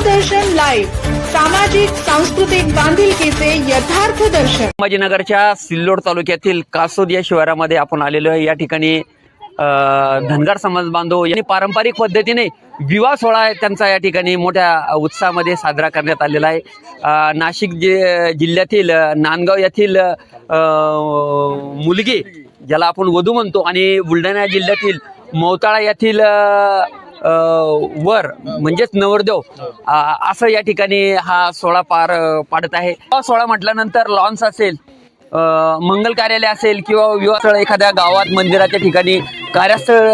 दूरदर्शन live, सामाजिक सांस्कृतिक बांधिलकीचे यथार्थ दर्शन। संभाजीनगरच्या सिल्लोड तालुक्यातील कासोद या शिवारामध्ये आपण आलेलो आहे। या ठिकाणी धनगर समाज बांधव यांनी पारंपरिक पद्धतीने विवाह सोहळा आहे त्यांचा या ठिकाणी मोठ्या उत्साहामध्ये साजरा करण्यात आलेला आहे। नाशिक जिल्ह्यातील नांदगाव येथील मुलगी ज्याला आपण वधू म्हणतो आणि बुलढाणा जिल्ह्यातील मोताळा येथील वर म्हणजेच नवरदेव असं या ठिकाणी हा सोहळा पार पाडत आहे। हा सोहळा म्हटल्यानंतर लॉन्स असेल, मंगल कार्यालय असेल किंवा विवाहस्थळ एखाद्या गावात मंदिराच्या ठिकाणी कार्यस्थळ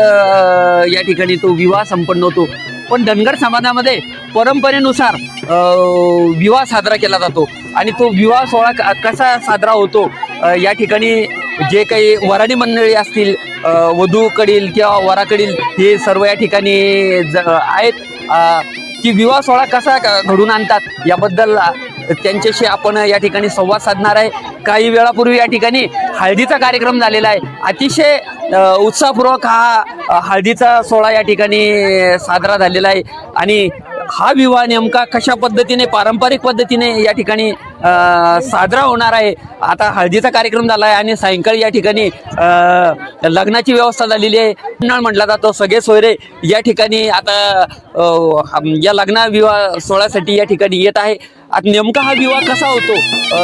या ठिकाणी तो विवाह संपन्न होतो। पण धनगर समाजामध्ये परंपरेनुसार विवाह साजरा केला जातो आणि तो विवाह सोहळा कसा साजरा होतो या ठिकाणी जे काही वराडी मंडळी असतील, वधूकडील किंवा वराकडील हे सर्व या ठिकाणी आहेत की विवाह सोहळा कसा घडून आणतात याबद्दल त्यांच्याशी आपण या ठिकाणी संवाद साधणार आहे। काही वेळापूर्वी या ठिकाणी हळदीचा कार्यक्रम झालेला आहे। अतिशय उत्साहपूर्वक हा हळदीचा सोहळा या ठिकाणी साजरा झालेला आहे आणि हा विवाह नेमका कशा पद्धतीने पारंपरिक पद्धतीने या ठिकाणी साजरा होणार आहे। आता हळदीचा कार्यक्रम झाला आहे आणि सायंकाळी या ठिकाणी लग्नाची व्यवस्था झालेली आहे। म्हटला जातो सगळे सोयरे या ठिकाणी आता या विवाह सोहळ्यासाठी या ठिकाणी येत आहे। आता नेमका हा विवाह कसा होतो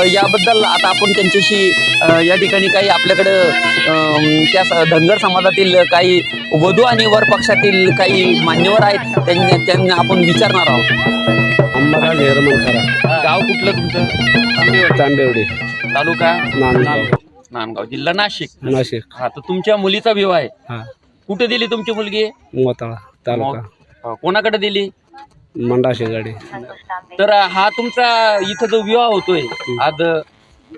याबद्दल आता आपण त्यांच्याशी या ठिकाणी काही आपल्याकडं त्या धनगर समाजातील काही वधू आणि वर पक्षातील काही मान्यवर आहेत त्यांना आपण विचारणार आहोत। अंबादास हेरमन खरा, गाव कुठलं तुमचं? तांबेवडी, तालुका नांदगाव, जिल्हा नाशिक। नाशिक। हा, तर तुमच्या मुलीचा विवाह आहे। हा, कुठे दिली तुमची मुलगी? मोताळा तालुका, कोणाकडे दिली? मंडाशी गाडी। तर हा तुमचा इथं जो विवाह होतोय आज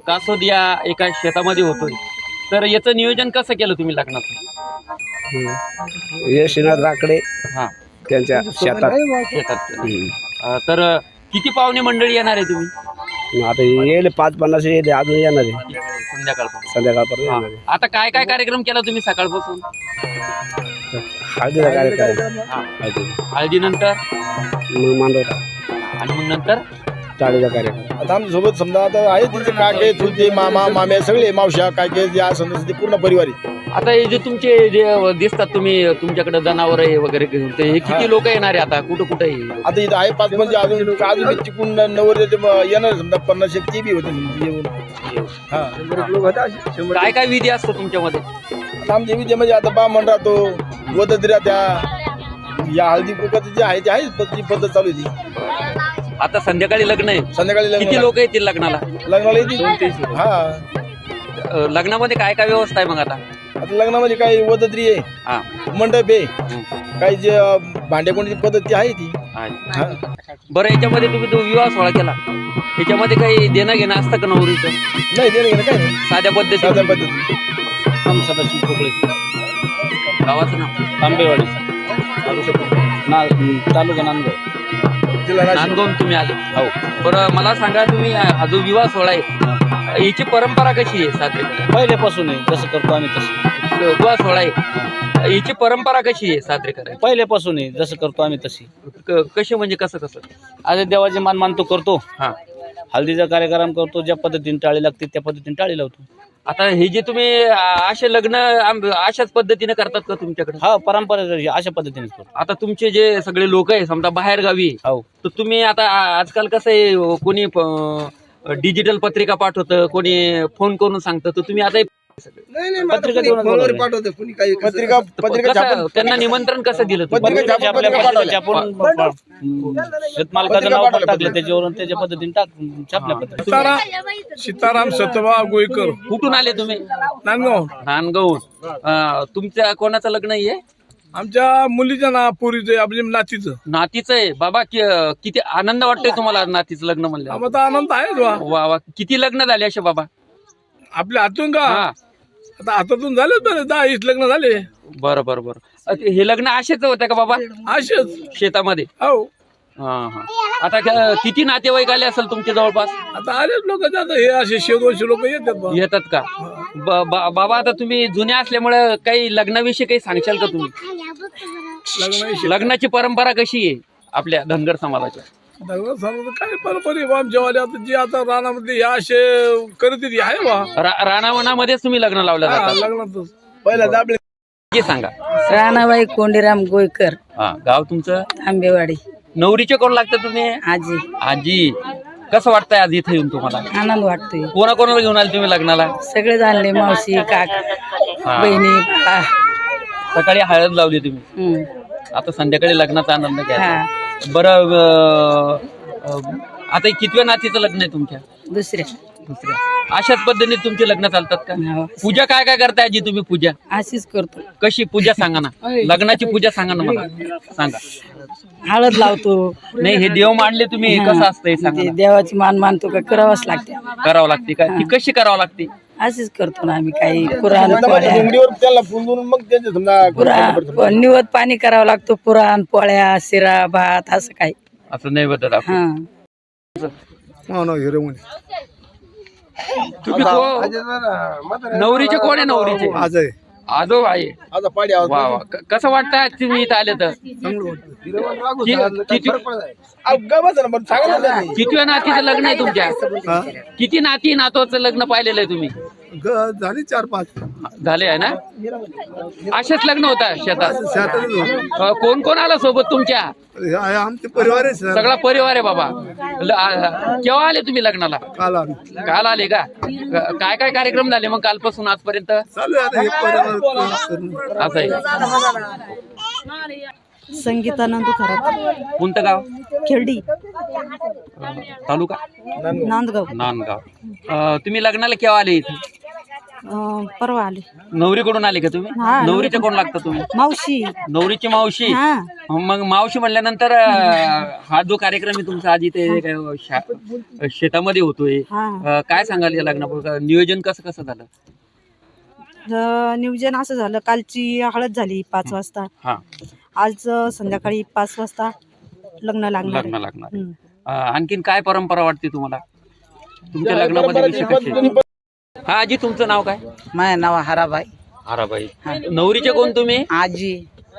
कासोद या एका शेतामध्ये होतोय, तर याचं नियोजन कसं केलं तुम्ही लग्नाचं? यशनाथ राकडे हा, त्यांच्या शेतात। तर किती पाहुणे मंडळी येणार आहे तुम्ही? आता येईल 5-50 येईल, अजून येणार आहे संध्याकाळपर्यंत येणार आहे। आता काय काय कार्यक्रम केला तुम्ही सकाळपासून? हळदीचा कार्यक्रम, हळदीनंतर मग मांडवटा आणि मग नंतर टाळीचा कार्यक्रम। आता आमच्या सोबत समजा आता आहे तिचे काके, चुलते, मामा, मामे सगळे, मावश्या, काके या समजा पूर्ण परिवार आहे। आता हे जे तुमचे जे दिसतात तुम्ही तुमच्याकडे जनावर आहे वगैरे घेऊन, ते हे किती लोक येणार आहे आता? कुठं कुठं आता इथं आहे 5 म्हणजे अजून चिकून नवर येणार समजा 50 ती बी होते येऊन। काय काय विधी असतो तुमच्यामध्ये? आता आमच्या विधी म्हणजे आता बामण राहतो, वदती राहत्या, या हळदी कुकाचं जे आहे ते आहे पद्धत चालू आहे ती। आता संध्याकाळी लग्न आहे, संध्याकाळी किती लोक येतील लग्नाला? लग्नाला येते। हा, लग्नामध्ये काय काय व्यवस्था आहे मग आता? आता लग्नामध्ये काही वदत्री आहे, हा, मंडप आहे, काही जे भांडेकोंडीची पद्धती आहे ती। बरं, याच्यामध्ये तुम्ही तो विवाह सोहळा केला, याच्यामध्ये काही देणं घेणं असतं का नवरीचं? नाही, देणं घेणं काय नाही, साध्या पद्धती? साध्या पद्धती। सदाशिव खोकळे, गावाचं नाव? तांबेवाडी, तालुका नांदगाव, नांदगाव तुम्ही आले? हो। बरं, मला सांगा तुम्ही हा जो विवाह सोहळा आहे याची परंपरा कशी आहे साजरी करायची? पहिल्यापासून आहे, जसं करतो आम्ही तसं। विवाह सोहळा आहे याची परंपरा कशी आहे साजरी करायची? पहिल्यापासून आहे, जसं करतो आम्ही तशी। कशी म्हणजे कसं कसं? आज देवाचे मान मानतो करतो, हा, हळदीचा कार्यक्रम करतो, ज्या पद्धतीने टाळी लागते त्या पद्धतीने टाळी लावतो। आता हे जे तुम्ही असे लग्न अशाच पद्धतीने करतात का तुमच्याकडे? हा, परंपरा अशा पद्धतीने करतो। आता तुमचे जे सगळे लोक आहे समजा बाहेर गावी, हो, तर तुम्ही आता आजकाल कसं आहे, कोणी डिजिटल पत्रिका पाठवतं, कोणी फोन करून सांगतं, तर तुम्ही आता पत्रिका पाठवते कुणी काही पत्रिका कसं त्यांना निमंत्रण कसं दिलं तुम्ही? शेतमालकाचं नाव पण टाकलं त्याच्यावरून, त्याच्या पद्धतीने छापल्या पत्रिका। सीताराम सतवा गोईकर। कुठून आले तुम्ही? नांदगाव। नांदगाव। तुमच्या कोणाचं लग्न आहे? आमच्या मुलीचं ना, पोरीचं, आपल्या नातीचं। नातीचं आहे? बाबा किती आनंद वाटतोय तुम्हाला नातीचं लग्न म्हणलं? आम्हाला आनंद आहे। वा वा, किती लग्न झाले असे बाबा आपल्या हातून का? हा, आता हातातून झाले 10-20 लग्न झाले। बरं बरं बरं। हे लग्न असेच होते का बाबा असेच शेतामध्ये? हो। हा हा। आता किती नातेवाईक आले असेल तुमच्या जवळपास? आता आलेच लोक जातात, हे असे 100-200 लोक येतात का? बाबा, आता तुम्ही जुने असल्यामुळे काही लग्नाविषयी काही सांगशाल का तुम्ही? लग्नाची परंपरा कशी आहे आपल्या धनगर समाजाच्या? दगड सांगतो काय परंपरा आमच्यावाले आता जी आता रानामध्ये या असे करत येते आहे बा रानावनामध्येच तुम्ही लग्न लावलं जातं लग्नातच पहिला दाबले हे सांगा. राणाबाई कोंडीराम गोयकर, हा, गाव तुमचं? आंबेवाडी. नवरीचे कोण लागतं तुम्ही? आजी. आजी. कसं वाटतंय आज इथे येऊन तुम्हाला? आनंद वाटतोय. कोणाकोणाला घेऊन आले तुम्ही लग्नाला? सगळे जाणले, मावशी, काका, हा. बहिणी, बा. सकाळी हळद लावली तुम्ही, हम्म. आता संध्याकाळी लग्नाचा आनंद घ्या. हा. बरं, आता कितव्या नातीचं लग्न आहे तुमच्या? दुसऱ्या. दुसऱ्या. अशाच पद्धतीने तुमचे लग्न चालतात का? हो. पूजा काय काय करताय आजी तुम्ही? पूजा अशीच करतो. कशी पूजा सांगा ना, लग्नाची पूजा सांगा ना मला, सांगा. हळद लावतो. नाही, हे देव मांडले तुम्ही, हे कसं असतं हे सांगा ते ना. देवाची मान मानतो का, करावंच लागते. करावं लागते का? ती कशी करावं लागते? अशीच करतो ना आम्ही. काही कुराण डोंगरीवर त्याला फुलून मग त्यांचे समजा कुराण निवत पाणी करावं लागतो. कुराण, पोळ्या, शिरा, भात असं काही. असं नाही बदल. हा. तुम्ही नवरीचे कोण आहे? नवरीचे अजय आजो आहे. आता पाडी वा वा. कसं वाटतंय तुम्ही इथं आले तर? कितव्या नातीचं लग्न आहे तुमच्या? किती नाती नातवाचं लग्न पाहिलेलं आहे तुम्ही? झाली 4-5 झाले आहे ना? असेच लग्न होता शेतात? कोण कोण आलं सोबत तुमच्या? आमचे परिवार आहे सगळा परिवार आहे बाबा. केव्हा आले तुम्ही लग्नाला? काल आले का? काय काय कार्यक्रम झाले मग कालपासून आजपर्यंत? चालू असं आहे. संगीता नंदू खरात, कोणतं गाव? खेर्डी, तालुका नांदगाव. नांदगाव. तुम्ही लग्नाला केव्हा आले इथे? परवा आले. नवरीकडून आले का तुम्ही? हा, नवरीचे कोण लागतं तुम्ही? मावशी. नवरीची मावशी. हा. मग मावशी म्हणल्यानंतर हा जो कार्यक्रम आहे तुमचा आज इथे शेतामध्ये होतोय, हा. काय सांगाल या लग्नाबद्दल? नियोजन कसं कसं झालं? नियोजन असं झालं, कालची हळद झाली 5 वाजता. हा, आज संध्याकाळी 5 वाजता लग्न लागणार. लग्न लागणार. आणखीन काय परंपरा वाटते तुम्हाला तुमच्या लग्नामध्ये? विषय कसे? हा, आजी तुमचं नाव काय? माझं नाव हराबाई. हाराबाई. नवरीचे कोण तुम्ही? आजी.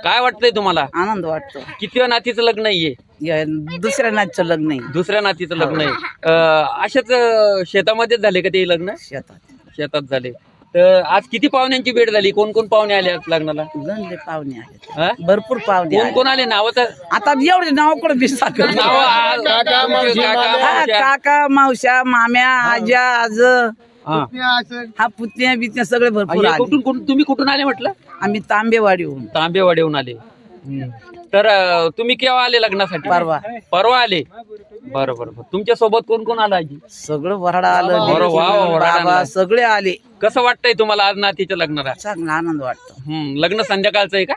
काय वाटतंय तुम्हाला? आनंद वाटतो. कितव्या नातीचं लग्न आहे? दुसऱ्या नाचचं लग्न आहे. दुसऱ्या नातीचं लग्न आहे. अशाच शेतामध्येच झाले का ते लग्न? शेतात झाले. तर आज किती पाहुण्यांची भेट झाली? कोण कोण पाहुणे आले आज लग्नाला? गणले पाहुणे आले, हा? भरपूर पाहुणे कोण आले. कोण आले? नाव तर आता एवढे नाव कडे दिसतात. काका, मावश्या, माम्या, आज्या, आज हा पुतण्या बितण्या सगळे भरपूर आले. तुम्ही कुठून आले म्हटलं? आम्ही तांबेवाडीहून. तांबेवाडीहून आले. तर तुम्ही केव्हा आले लग्नासाठी? परवा आले. बरं बरं. तुमच्या सोबत कोण कोण आलं आजी? सगळं वराडा आलं, बरं, वा, वा, वऱ्हाड बाबा आणलं. सगळे आले. कसं वाटतंय तुम्हाला आज नातीच्या लग्नाला? चांगला आनंद वाटतो. लग्न संध्याकाळचं आहे का?